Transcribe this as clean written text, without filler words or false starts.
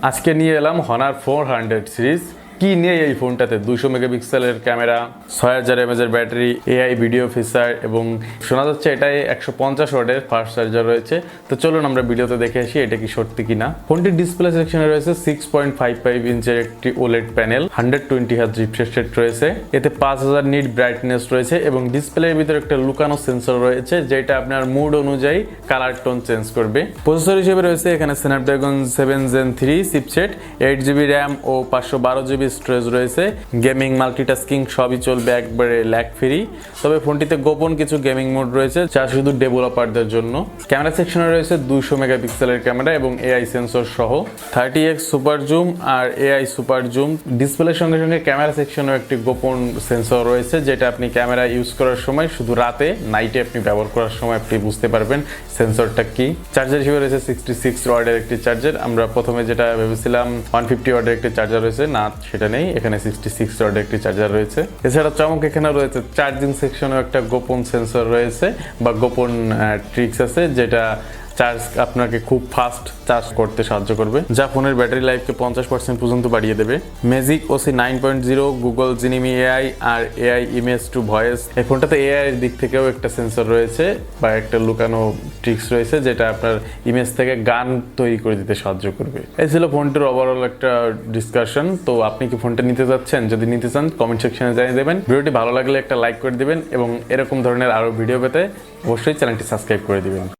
আজকে নিয়ে এলাম Honor 400 সিরিজ। কি নিয়ে এই ফোনটাতে 200 মেগাপিক্সেলের ক্যামেরা, 6000 mAh এর ব্যাটারি, এআই ভিডিও ফিচার এবং শোনা যাচ্ছে এটাই 150 ওয়াটের ফাস্ট চার্জার রয়েছে। তো চলুন আমরা ভিডিওতে দেখে আসি এটা কি সত্যি কিনা। ফোনটির ডিসপ্লে সেকশনে রয়েছে 6.55 ইঞ্চের একটি OLED panel, 120 Hz refresh rate রয়েছে, এতে 5000 নিট ব্রাইটনেস রয়েছে এবং ডিসপ্লের ভিতরে একটা লুকানো সেন্সর রয়েছে যেটা আপনার মুড অনুযায়ী কালার টোন চেঞ্জ করবে। প্রসেসর হিসেবে রয়েছে এখানে Snapdragon 7 Gen 3 chipset, 8GB RAM ও 512GB স্টোরেজ রয়েছে। গেমিং, মাল্টিটাস্কিং সবই চলবে একবারে ল্যাগ ফ্রি। তবে ফোনটিতে গোপন কিছু গেমিং মোড রয়েছে যা শুধু ডেভেলপারদের জন্য। ক্যামেরা সেকশনে রয়েছে 200 মেগাপিক্সেলের ক্যামেরা এবং এআই সেন্সর সহ 30x সুপার জুম আর এআই সুপার জুম। ডিসপ্লের সঙ্গে সঙ্গে ক্যামেরা সেকশনেও একটি গোপন সেন্সর রয়েছে যেটা আপনি ক্যামেরা ইউজ করার সময় শুধু নাইটে আপনি ব্যবহার করার সময় আপনি বুঝতে পারবেন সেন্সরটা কি। চার্জার হিসেবে রয়েছে 66 ওয়াটের একটি চার্জার। আমরা প্রথমে যেটা ভেবেছিলাম 150 ওয়াটের একটি চার্জার রয়েছে, না সেটা নেই, এখানে 66 ওয়াটের একটি চার্জার রয়েছে। এছাড়া চমক এখানে রয়েছে চার্জিং সেকশনেও একটা গোপন সেন্সর রয়েছে বা গোপন ট্রিক্স আছে যেটা চার্জ আপনাকে খুব ফাস্ট চার্জ করতে সাহায্য করবে, যা ফোনের ব্যাটারি লাইফকে 50% পর্যন্ত বাড়িয়ে দেবে। Magic OS 9.0, Google Gemini AI আর এআই ইমেজ টু ভয়েস। এই ফোনটাতে এআই এর দিক থেকেও একটা সেন্সর রয়েছে বা একটা লুকানো ট্রিক্স রয়েছে যেটা আপনার ইমেজ থেকে গান তৈরি করে দিতে সাহায্য করবে। এই ছিল ফোনটির ওভারঅল একটা ডিসকাশন। তো আপনি কি ফোনটা নিতে যাচ্ছেন? যদি নিতে চান কমেন্ট সেকশনে জানিয়ে দেবেন। ভিডিওটি ভালো লাগলে একটা লাইক করে দিবেন এবং এরকম ধরনের আরো ভিডিও পেতে অবশ্যই চ্যানেলটি সাবস্ক্রাইব করে দিবেন।